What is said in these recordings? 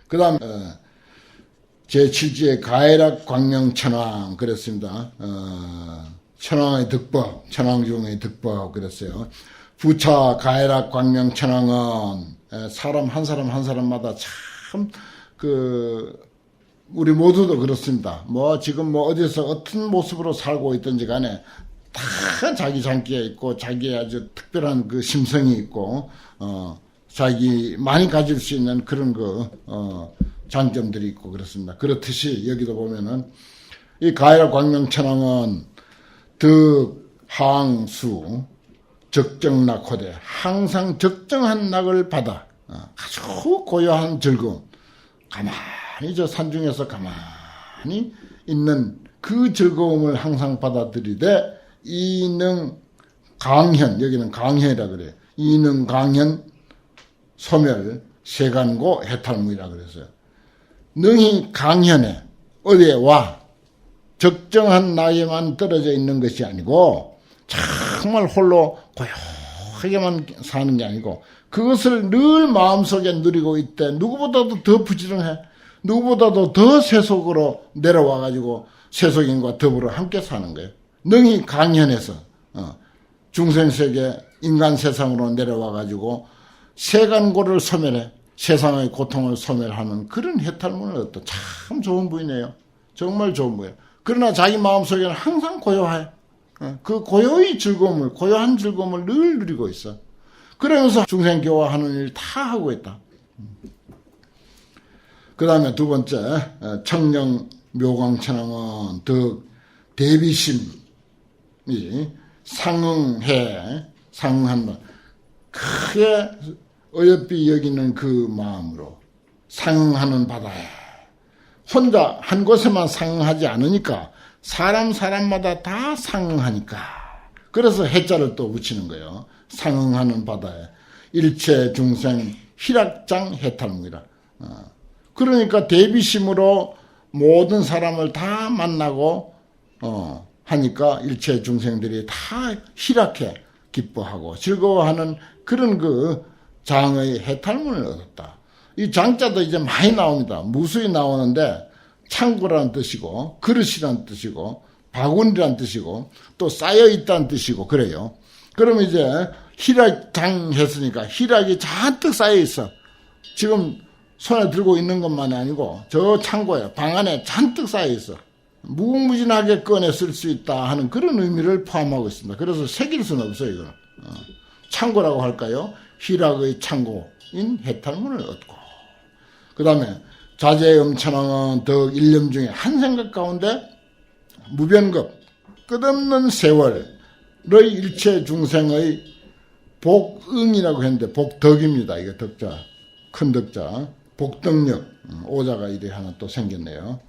그 다음 제7지의 가해락 광명 천왕 그랬습니다. 천왕의 득법, 천왕중의 득법 그랬어요. 부차 가해락 광명 천왕은 사람 한 사람 한 사람마다 참 우리 모두도 그렇습니다. 지금 어디서 어떤 모습으로 살고 있든지 간에 다 자기 장기에 있고 자기의 아주 특별한 그 심성이 있고 자기 많이 가질 수 있는 그런 장점들이 있고 그렇습니다. 그렇듯이 여기도 보면은 이 가해락 광명 천왕은 득항수 적정낙호대 항상 적정한 낙을 받아 아주 고요한 즐거움 가만히 저 산중에서 가만히 있는 그 즐거움을 항상 받아들이되 이능 강현 여기는 강현이라 그래요. 이능 강현 소멸 세간고 해탈무이라 그랬어요. 능히 강현에 어디에 와 적정한 나이에만 떨어져 있는 것이 아니고 정말 홀로 고요하게만 사는 게 아니고 그것을 늘 마음속에 누리고 있대. 누구보다도 더 부지런해. 누구보다도 더 세속으로 내려와가지고 세속인과 더불어 함께 사는 거예요. 능히 강현에서 중생세계 인간 세상으로 내려와가지고 세간고를 소멸해 세상의 고통을 소멸하는 그런 해탈문을 얻다. 참 좋은 분이네요. 정말 좋은 분이에요. 그러나 자기 마음속에는 항상 고요해. 그 고요한 즐거움을 늘 누리고 있어. 그러면서 중생교화하는 일 다 하고 있다. 그 다음에 두 번째 청령 묘광천왕은 대비심이 상응한 말 크게 어여삐 여기는 그 마음으로 상응하는 바다에 혼자 한 곳에만 상응하지 않으니까 사람마다 다 상응하니까 그래서 해자를 또 붙이는 거예요. 상응하는 바다에 일체 중생 희락장 해탈무이라. 그러니까 대비심으로 모든 사람을 다 만나고 하니까 일체 중생들이 다 희락해 기뻐하고 즐거워하는 그런 그 장의 해탈문을 얻었다. 이 장자도 이제 많이 나옵니다. 무수히 나오는데 창고라는 뜻이고 그릇이라는 뜻이고 바구니라는 뜻이고 또 쌓여있다는 뜻이고 그래요. 그럼 이제 희락장 했으니까 희락이 잔뜩 쌓여있어. 지금 손에 들고 있는 것만이 아니고 저 창고에 방 안에 잔뜩 쌓여있어. 무궁무진하게 꺼내 쓸 수 있다 하는 그런 의미를 포함하고 있습니다. 그래서 새길 수는 없어요. 이거는. 창고라고 할까요? 희락의 창고인 해탈문을 얻고 그 다음에 자제음천왕은 덕 일념 중에 한 생각 가운데 무변급 끝없는 세월의 일체 중생의 복응이라고 했는데 복덕입니다. 이게 덕자 큰 덕자 복덕력 오자가 이래 하나 또 생겼네요.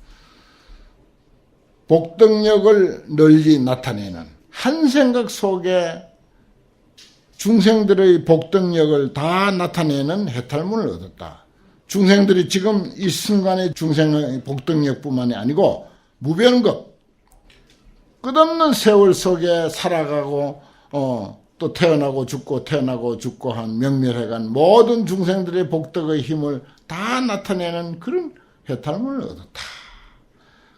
복덕력을 널리 나타내는 한 생각 속에 중생들의 복덕력을 다 나타내는 해탈문을 얻었다. 중생들이 지금 이 순간의 중생의 복덕력뿐만이 아니고 무변급 끝없는 세월 속에 살아가고 또 태어나고 죽고 한 명멸해간 모든 중생들의 복덕의 힘을 다 나타내는 그런 해탈문을 얻었다.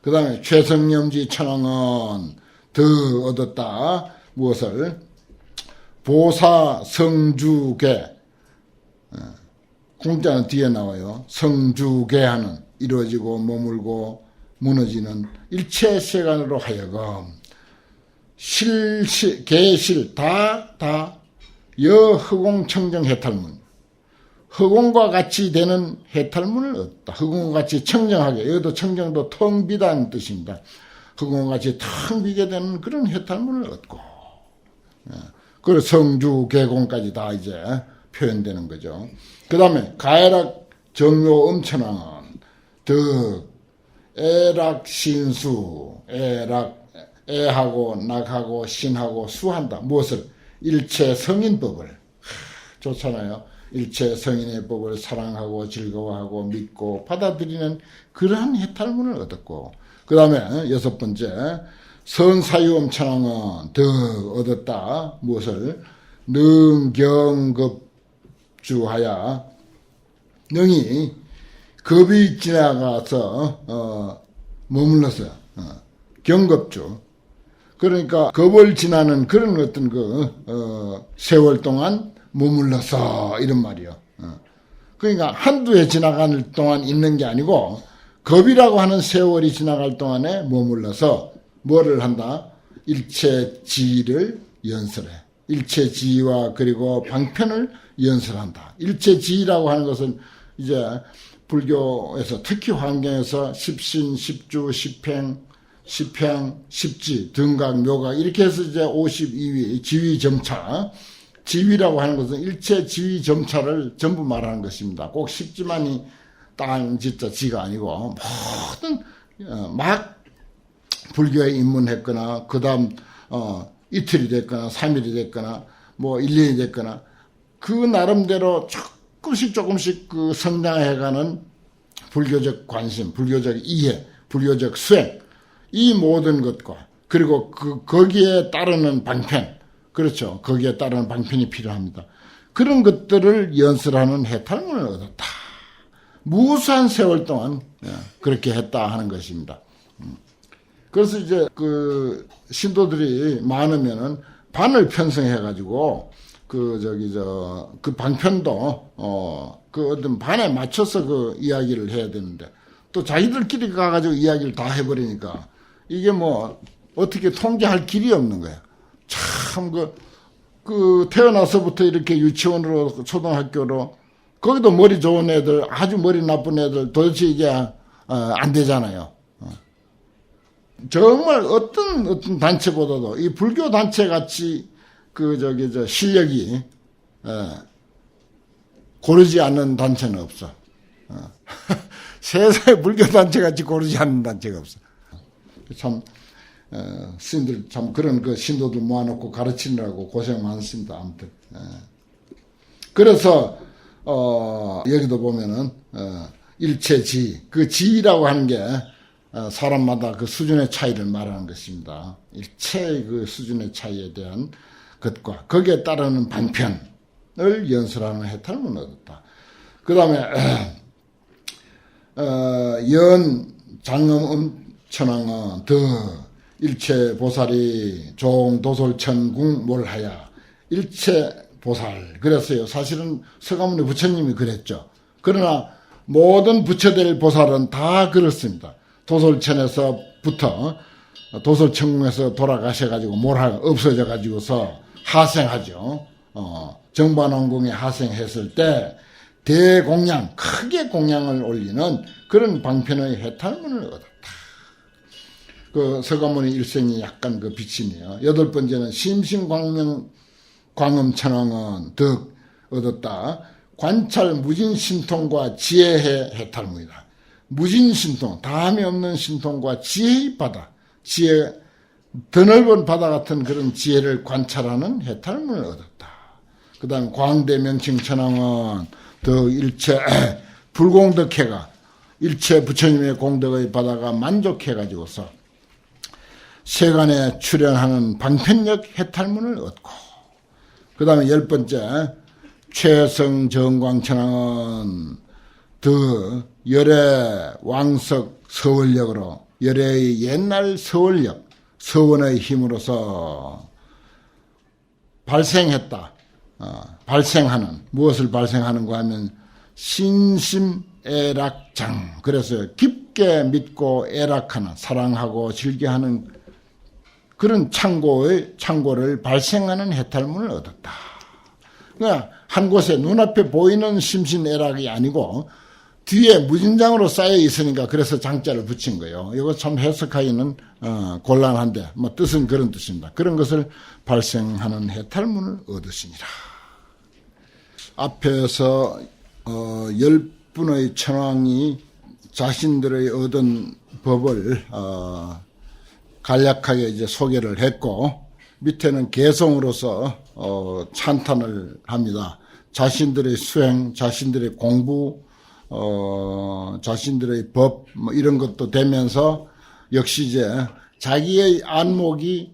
그 다음에 최성념지 천왕은 더 얻었다. 무엇을? 보사 성주계 공자는 뒤에 나와요. 성주계하는 이루어지고 머물고 무너지는 일체 세간으로 하여금 계실 다 여허공청정 해탈문 허공과 같이 되는 해탈문을 얻다. 허공과 같이 청정하게 여기도 청정도 텅 비다는 뜻입니다. 허공과 같이 텅 비게 되는 그런 해탈문을 얻고 그리고 성주 계공까지 다 이제 표현되는 거죠. 그 다음에 가해락 정묘 음천왕은 덕 애락 신수 애하고 낙하고 신하고 수한다. 무엇을? 일체 성인법을. 좋잖아요. 일체 성인의 법을 사랑하고 즐거워하고 믿고 받아들이는 그러한 해탈문을 얻었고 그 다음에 여섯 번째 선사유엄천왕은 더 얻었다. 무엇을? 능경급주하야 능히 겁이 지나가서 머물렀어요. 경겁주. 그러니까 겁을 지나는 그런 어떤 세월 동안 머물러서 이런 말이요. 그러니까 한두 해 지나갈 동안 있는 게 아니고 겁이라고 하는 세월이 지나갈 동안에 머물러서 뭐를 한다? 일체지를 연설해. 일체지와 그리고 방편을 연설한다. 일체지라고 하는 것은 이제 불교에서 특히 환경에서 십신, 십주, 십행, 십향, 십지, 등각, 묘각 이렇게 해서 이제 52위 지위점차. 지위라고 하는 것은 일체 지위점차를 전부 말하는 것입니다. 꼭 십지만이 땅, 지자, 지가 아니고 모든 막 불교에 입문했거나 그 다음 이틀이 됐거나 3일이 됐거나 뭐 1년이 됐거나 그 나름대로 조금씩 그 성장해가는 불교적 관심, 불교적 이해, 불교적 수행 이 모든 것과 그리고 거기에 따르는 방편 그렇죠. 거기에 따르는 방편이 필요합니다. 그런 것들을 연설하는 해탈문을 얻었다. 무수한 세월 동안 그렇게 했다 하는 것입니다. 그래서 이제 그 신도들이 많으면은 반을 편성해가지고 그 방편도 그 어떤 반에 맞춰서 그 이야기를 해야 되는데 또 자기들끼리 가가지고 이야기를 다 해버리니까 이게 뭐 어떻게 통제할 길이 없는 거야. 참 태어나서부터 이렇게 유치원으로 초등학교로 거기도 머리 좋은 애들 아주 머리 나쁜 애들 도대체 이게 안 되잖아요. 정말 어떤 단체보다도 이 불교 단체 같이 실력이 고르지 않는 단체는 없어. 세상에 불교 단체 같이 고르지 않는 단체가 없어. 참 스님들 참 그런 신도들 모아놓고 가르치느라고 고생 많습니다. 아무튼 그래서 여기도 보면은 일체지 그 지라고 하는 게 사람마다 그 수준의 차이를 말하는 것입니다. 일체의 그 수준의 차이에 대한 것과 거기에 따르는 방편을 연설하는 해탈을 얻었다. 그 다음에 연 장엄 천왕은 더 일체 보살이 종도솔천궁 몰하야 일체 보살 그랬어요. 사실은 서가모니 부처님이 그랬죠. 그러나 모든 부처될 보살은 다 그렇습니다. 도솔천에서부터 도솔천궁에서 돌아가셔가지고 몰하가 없어져가지고서 하생하죠. 정반왕궁에 하생했을 때 대공양 크게 공양을 올리는 그런 방편의 해탈문을 얻었다. 그 서가모니 일생이 약간 그 빛이네요. 8번째는 심심광명 광음천왕은 득 얻었다. 관찰 무진심통과 지혜의 해탈문이다. 무진심통, 다함이 없는 심통과 지혜의 바다, 지혜, 더 넓은 바다 같은 그런 지혜를 관찰하는 해탈문을 얻었다. 그 다음 광대명칭천왕은 더 일체 불공덕해가 일체 부처님의 공덕의 바다가 만족해가지고서 세간에 출연하는 방편력 해탈문을 얻고 그 다음에 10번째 최성정광천왕은 더 열애 왕석 서원력으로 열애의 옛날 서원력 서원의 힘으로서 발생했다. 발생하는 무엇을 발생하는가 하면 신심애락장 그래서 깊게 믿고 애락하는 사랑하고 즐겨하는 그런 창고를 발생하는 해탈문을 얻었다. 그러니까 한 곳에 눈앞에 보이는 심신애락이 아니고 뒤에 무진장으로 쌓여 있으니까 그래서 장자를 붙인 거예요. 이거 참 해석하기는 곤란한데 뭐 뜻은 그런 뜻입니다. 그런 것을 발생하는 해탈문을 얻으시니라. 앞에서 10분의 천왕이 자신들의 얻은 법을 간략하게 이제 소개를 했고 밑에는 개성으로서 찬탄을 합니다. 자신들의 수행, 자신들의 공부, 자신들의 법, 뭐 이런 것도 되면서 역시 이제 자기의 안목이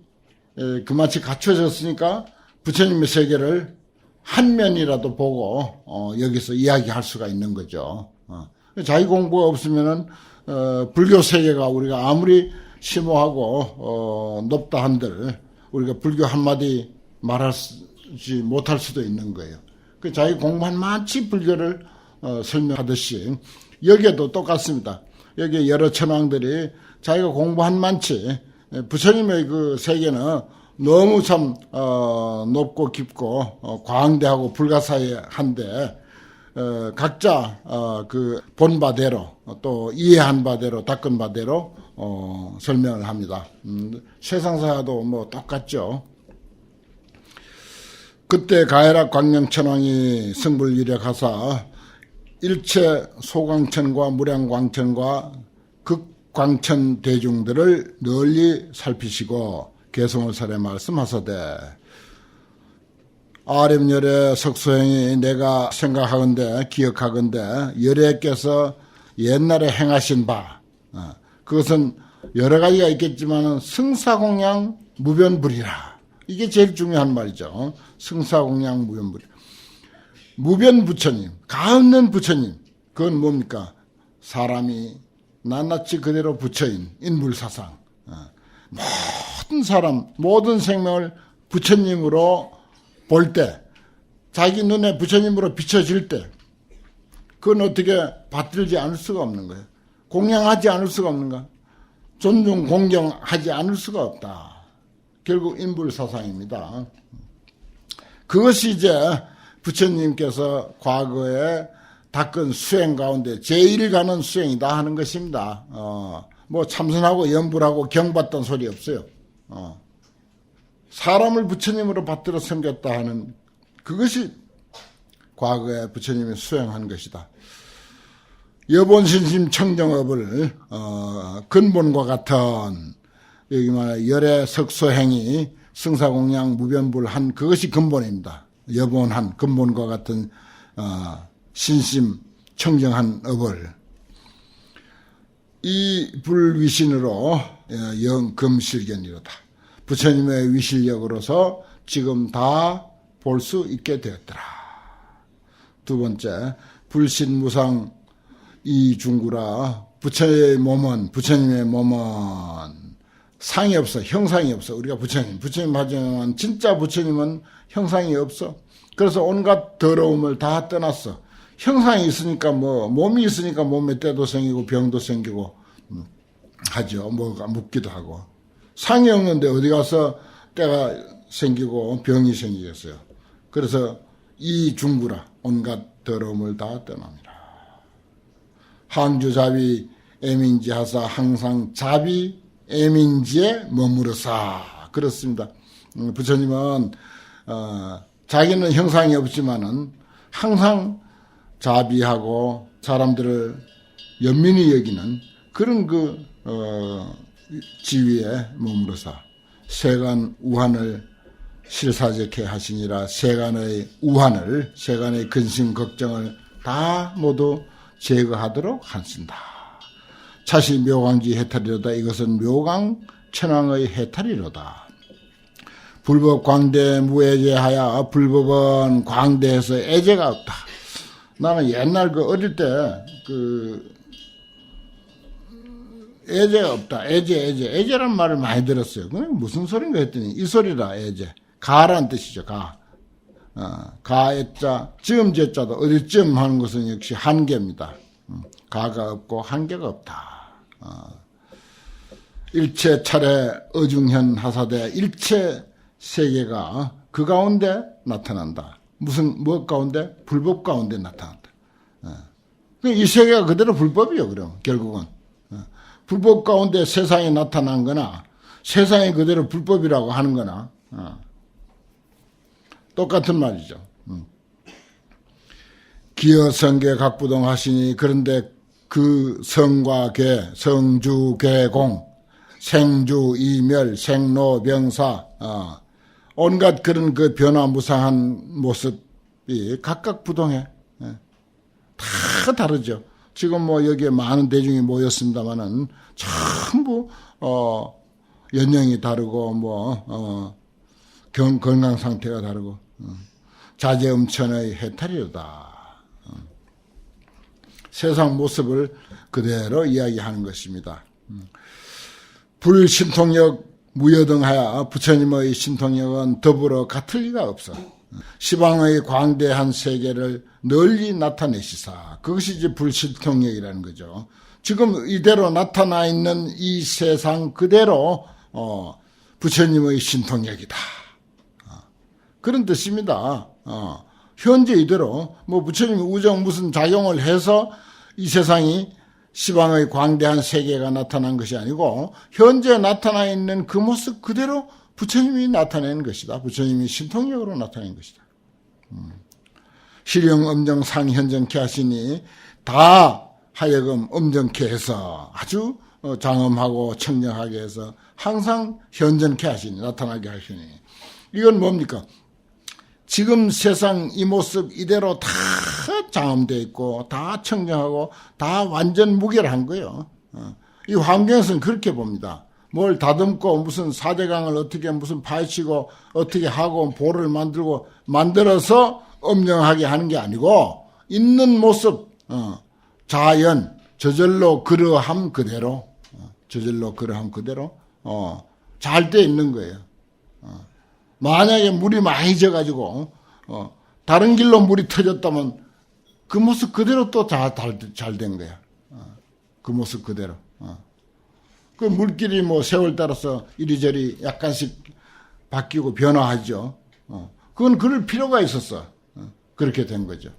그마치 갖춰졌으니까 부처님의 세계를 한 면이라도 보고 여기서 이야기할 수가 있는 거죠. 자기 공부가 없으면은 불교 세계가 우리가 아무리 심오하고 높다 한들 우리가 불교 한마디 말하지 못할 수도 있는 거예요. 그 자기 공부한 많지 불교를 설명하듯이 여기에도 똑같습니다. 여기 여러 천황들이 자기가 공부한 많지 부처님의 그 세계는 너무 참 높고 깊고 광대하고 불가사의한데 각자 그 본 바대로 또 이해한 바대로 닦은 바대로 설명을 합니다. 세상사도 뭐 똑같죠. 그때 가해락 광명천왕이 승불위력하사 일체 소광천과 무량광천과 극광천 대중들을 널리 살피시고 개성을 설해 말씀하사되 아рем열의 석소행이 내가 생각하건대 기억하건대 열애께서 옛날에 행하신 바 그것은 여러 가지가 있겠지만 승사공양 무변불이라. 이게 제일 중요한 말이죠. 승사공양 무변불. 무변부처님, 가없는 부처님, 그건 뭡니까? 사람이 낱낱이 그대로 부처인 인불사상. 모든 사람, 모든 생명을 부처님으로 볼 때, 자기 눈에 부처님으로 비춰질 때, 그건 어떻게 받들지 않을 수가 없는 거예요. 공양하지 않을 수가 없는 거야. 존중, 공경하지 않을 수가 없다. 결국 인불사상입니다. 그것이 이제 부처님께서 과거에 닦은 수행 가운데 제일 가는 수행이다 하는 것입니다. 뭐 참선하고 연불하고 경받던 소리 없어요. 사람을 부처님으로 받들어 섬겼다 하는 그것이 과거에 부처님이 수행한 것이다. 여본신심 청정업을 근본과 같은 여기 말 열애 석소행이 승사공양 무변불한 그것이 근본입니다. 여본한 근본과 같은 신심 청정한 업을 이 불위신으로 영금실견이로다. 부처님의 위실력으로서 지금 다 볼 수 있게 되었더라. 두 번째, 불신무상 이중구라. 부처님의 몸은 상이 없어, 형상이 없어. 우리가 부처님 하지만 진짜 부처님은 형상이 없어. 그래서 온갖 더러움을 다 떠났어. 형상이 있으니까 몸이 있으니까 몸에 때도 생기고 병도 생기고 하죠. 뭐가 묻기도 하고. 상이 없는데 어디 가서 때가 생기고 병이 생기겠어요. 그래서 이 중구라 온갖 더러움을 다 떠납니다. 항주자비 애민지하사 항상 자비 애민지에 머무르사. 그렇습니다. 부처님은 자기는 형상이 없지만은 항상 자비하고 사람들을 연민히 여기는 그런 지위에 머무르사 세간 우한을 실사적해 하시니라. 세간의 우한을, 세간의 근심 걱정을 다 모두 제거하도록 하신다. 차시 묘광지 해탈이로다. 이것은 묘광 천왕의 해탈이로다. 불법 광대 무애제하여 불법은 광대에서 애제가 없다. 나는 옛날 어릴 때 애제가 없다. 애제란 말을 많이 들었어요. 그게 무슨 소린가 했더니 이 소리라. 애제. 가란 뜻이죠. 가애자, 쯤제자도 어디쯤 하는 것은 역시 한계입니다. 가가 없고 한계가 없다. 일체 차례 어중현 하사대 일체 세계가 그 가운데 나타난다. 무엇 가운데? 불법 가운데 나타난다. 이 세계가 그대로 불법이요. 그럼 결국은 불법 가운데 세상에 나타난 거나 세상이 그대로 불법이라고 하는 거나 똑같은 말이죠. 기어 성계 각부동 하시니 그런데 그 성과 계, 성주, 계공, 생주, 이멸, 생로, 병사, 온갖 그런 그 변화무상한 모습이 각각 부동해. 다 다르죠. 지금 여기에 많은 대중이 모였습니다만은 전부, 연령이 다르고, 건강 상태가 다르고, 자제음천의 해탈이로다. 세상 모습을 그대로 이야기하는 것입니다. 불신통력 무여등하여 부처님의 신통력은 더불어 같을 리가 없어. 시방의 광대한 세계를 널리 나타내시사. 그것이 이제 불신통력이라는 거죠. 지금 이대로 나타나 있는 이 세상 그대로 부처님의 신통력이다. 그런 뜻입니다. 현재 이대로 뭐 부처님이 우정 무슨 작용을 해서 이 세상이 시방의 광대한 세계가 나타난 것이 아니고 현재 나타나 있는 그 모습 그대로 부처님이 나타낸 것이다. 부처님이 신통력으로 나타낸 것이다. 실령 엄정 상현정케 하시니 다 하여금 엄정케 해서 아주 장엄하고 청정하게 해서 항상 현전케 하시니 나타나게 하시니 이건 뭡니까? 지금 세상 이 모습 이대로 다 장엄되어 있고 다 청정하고 다 완전 무결한 거예요. 이 환경에서는 그렇게 봅니다. 뭘 다듬고 무슨 사대강을 어떻게 무슨 파헤치고 어떻게 하고 보를 만들고 만들어서 엄정하게 하는 게 아니고 있는 모습 자연 저절로 그러함 그대로 잘 돼 있는 거예요. 만약에 물이 많이 져가지고 다른 길로 물이 터졌다면 그 모습 그대로 또 잘 된 거야. 그 모습 그대로. 그 물길이 뭐 세월 따라서 이리저리 약간씩 바뀌고 변화하죠. 그건 그럴 필요가 있었어. 그렇게 된 거죠.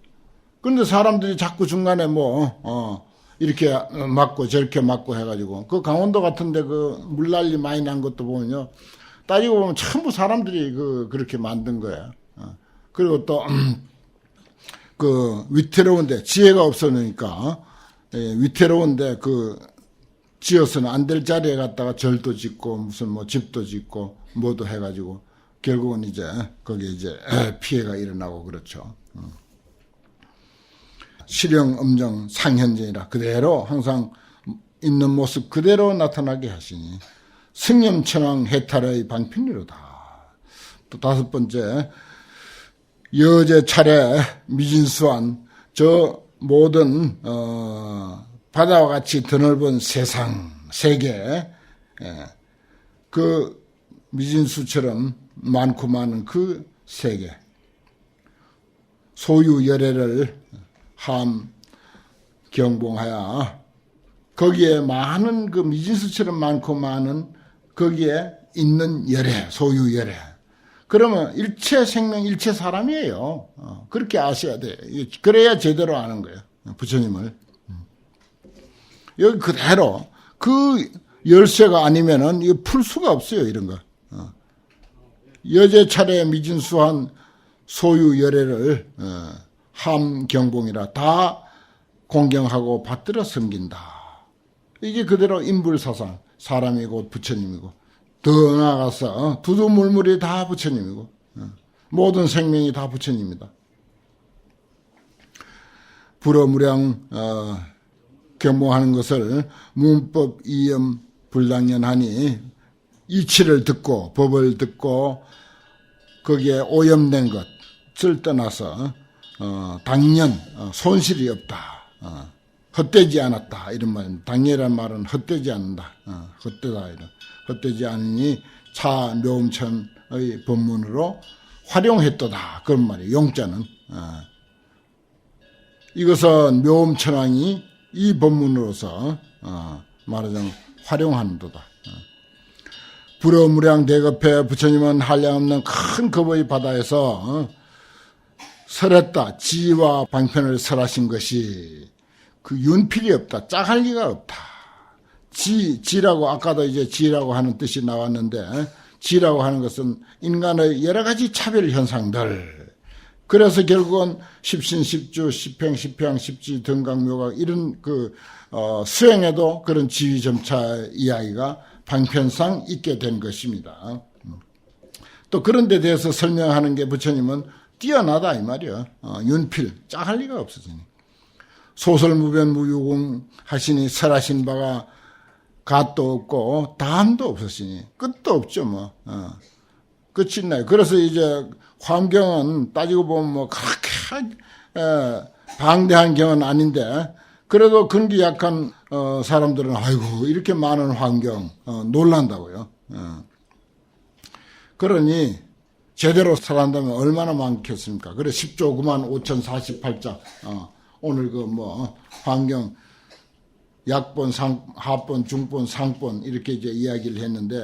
그런데 사람들이 자꾸 중간에 이렇게 막고 저렇게 막고 해가지고 그 강원도 같은데 그 물난리 많이 난 것도 보면요. 따지고 보면 전부 사람들이 그렇게 만든 거야. 그리고 또 그 위태로운데 지혜가 없으니까 위태로운데 지어서는 안 될 자리에 갔다가 절도 짓고 무슨 뭐 집도 짓고 뭐도 해가지고 결국은 이제 거기에 이제 피해가 일어나고 그렇죠. 실령 엄정 상현전이라 그대로 항상 있는 모습 그대로 나타나게 하시니 승념천왕 해탈의 방편이로다. 또 다섯 번째 여제 차례 미진수한 저 모든 바다와 같이 드넓은 세계 그 미진수처럼 많고 많은 그 세계 소유열애를 함 경봉하여 거기에 많은 그 미진수처럼 많고 많은 거기에 있는 열애 소유열애 그러면 일체 생명 일체 사람이에요. 그렇게 아셔야 돼. 그래야 제대로 아는 거예요. 부처님을. 여기 그대로 그 열쇠가 아니면은 이거 풀 수가 없어요. 이런 거. 여제 차례 미진수한 소유 열애를 함경봉이라 다 공경하고 받들어 섬긴다. 이게 그대로 인불사상 사람이 곧 부처님이고 더 나아가서 두두물물이 다 부처님이고 모든 생명이 다 부처님이다. 불어무량 경봉하는 것을 문법 이염 불당연하니 이치를 듣고 법을 듣고 거기에 오염된 것을 떠나서 당연 손실이 없다. 헛되지 않았다. 이런 말입니다. 당연이란 말은 헛되지 않는다. 헛되다. 이런. 헛되지 않으니 차 묘음천의 법문으로 활용했도다. 그런 말이에요. 용자는. 이것은 묘음천왕이 이 법문으로서 말하자면 활용하는도다. 불어무량 대급해 부처님은 한량없는 큰 겁의 바다에서 설했다. 지와 방편을 설하신 것이 그 윤필이 없다. 짝할 리가 없다. 지라고 아까도 이제 지라고 하는 뜻이 나왔는데 지라고 하는 것은 인간의 여러 가지 차별 현상들. 그래서 결국은 십신, 십주, 십행, 십향, 십지, 등각, 묘각 이런 수행에도 그런 지위점차 이야기가 방편상 있게 된 것입니다. 또 그런 데 대해서 설명하는 게 부처님은 뛰어나다 이 말이야. 윤필, 짝할 리가 없으시니. 소설무변 무유공 하시니 설하신 바가 갓도 없고 다함도 없으시니 끝도 없죠 뭐. 끝이 있나요. 그래서 이제 환경은 따지고 보면 뭐 그렇게 방대한 경은 아닌데 그래도 근기 약한 사람들은 아이고 이렇게 많은 환경 놀란다고요. 그러니 제대로 살아간다면 얼마나 많겠습니까? 그래 10조 9만 5,048자 오늘 그 뭐 환경 약본, 하본, 중본, 상본 이렇게 이제 이야기를 했는데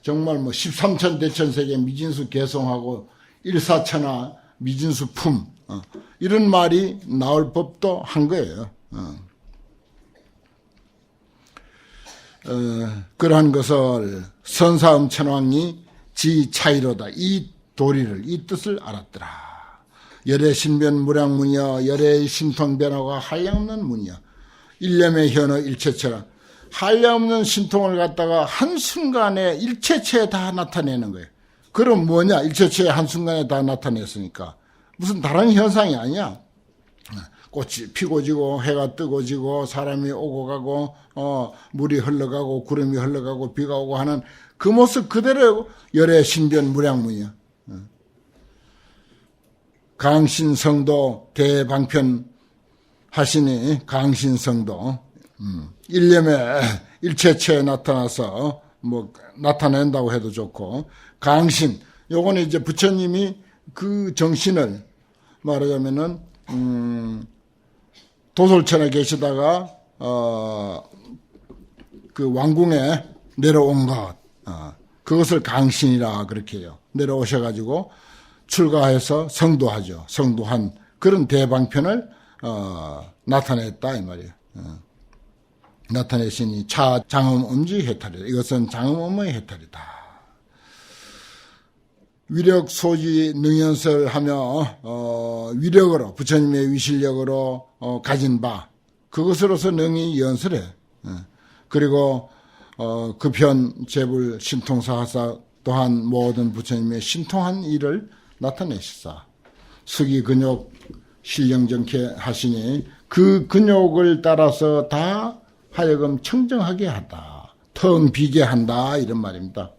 정말 뭐 13천 대천세계 미진수 개성하고 일사천하 미진수 품 이런 말이 나올 법도 한 거예요. 그러한 것을 선사음천왕이 지 차이로다. 이 도리를 이 뜻을 알았더라. 열의 신변 무량문이여 열의 신통변화가 한량없는 문이여 일념의 현어 일체체라. 한량없는 신통을 갖다가 한순간에 일체체에 다 나타내는 거예요. 그럼 뭐냐? 일체체에 한순간에 다 나타냈으니까 무슨 다른 현상이 아니야. 꽃이 피고 지고 해가 뜨고 지고 사람이 오고 가고 물이 흘러가고 구름이 흘러가고 비가 오고 하는 그 모습 그대로 열의 신변 무량문이야. 강신성도 대방편 하시니 강신성도 일념에 일체체에 나타나서 뭐 나타낸다고 해도 좋고 강신 요거는 이제 부처님이 그 정신을 말하자면은 도솔천에 계시다가 그 왕궁에 내려온 것 그것을 강신이라 그렇게 해요. 내려오셔가지고 출가해서 성도하죠. 성도한 그런 대방편을 나타냈다 이 말이에요. 나타내시니 차 장엄엄지 해탈이다. 이것은 장엄엄의 해탈이다. 위력 소지 능연설 하며 위력으로 부처님의 위실력으로 가진 바 그것으로서 능히 연설해. 그리고 급현 재불 신통사하사 또한 모든 부처님의 신통한 일을 나타내시사 수기 근욕 신령정케 하시니 그 근욕을 따라서 다 하여금 청정하게 한다. 텅 비게 한다 이런 말입니다.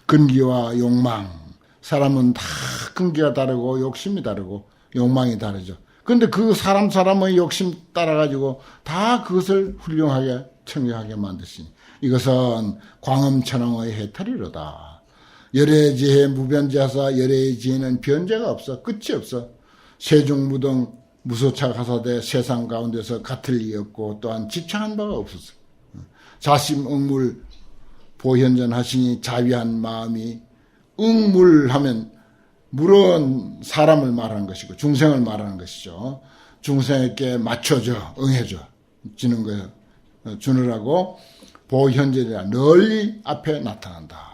근기와 욕망 사람은 다 근기가 다르고 욕심이 다르고 욕망이 다르죠. 그런데 그 사람의 욕심 따라가지고 다 그것을 훌륭하게 청정하게 만드시니 이것은 광엄천왕의 해탈이로다. 열애지혜 무변지하사 열애의 지혜는 변제가 없어. 끝이 없어. 세중무등 무소차 가사대 세상 가운데서 같을 리 없고 또한 지창한 바가 없었어. 자심응물 보현전하시니 자비한 마음이 응물하면 물은 사람을 말하는 것이고 중생을 말하는 것이죠. 중생에게 맞춰줘 응해줘 주는 거예요. 주느라고 보현전이라 널리 앞에 나타난다.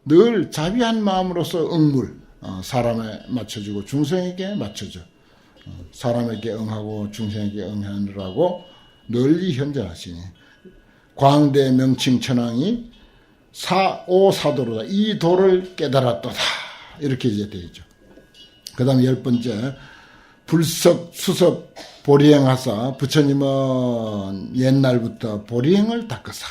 늘 자비한 마음으로서 응물 사람에 맞춰주고 중생에게 맞춰줘 사람에게 응하고 중생에게 응하느라고 널리 현존하시니 광대 명칭천왕이 사오사도로다. 이 도를 깨달았도다. 이렇게 이제 되어 있죠. 그 다음에 10번째 불석 수석 보리행하사 부처님은 옛날부터 보리행을 닦으사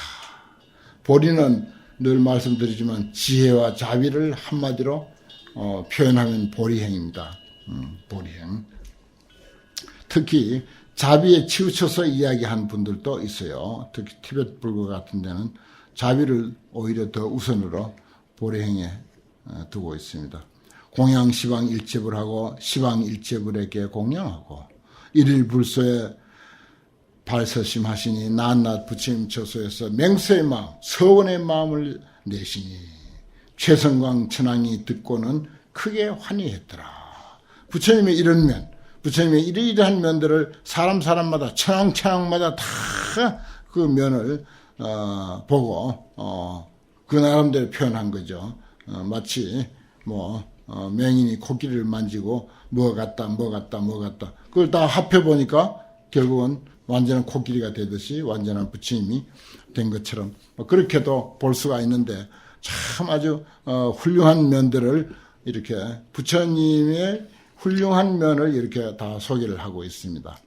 보리는 늘 말씀드리지만 지혜와 자비를 한마디로 표현하면 보리행입니다. 보리행. 특히 자비에 치우쳐서 이야기한 분들도 있어요. 특히 티베트 불교 같은 데는 자비를 오히려 더 우선으로 보리행에 두고 있습니다. 공양 시방 일체불 하고 시방 일체불에게 공양하고 일일불소에 발서심하시니 낱낱 부처님 처소에서 맹세의 마음, 서원의 마음을 내시니 최성광 천왕이 듣고는 크게 환희했더라. 부처님의 이런 면, 부처님의 이러이러한 면들을 사람마다 천왕마다 다 그 면을 보고 그 나름대로 표현한 거죠. 마치 맹인이 코끼리를 만지고 뭐 같다 그걸 다 합해 보니까 결국은 완전한 코끼리가 되듯이 완전한 부처님이 된 것처럼 그렇게도 볼 수가 있는데 참 아주 훌륭한 면들을 이렇게 부처님의 훌륭한 면을 이렇게 다 소개를 하고 있습니다.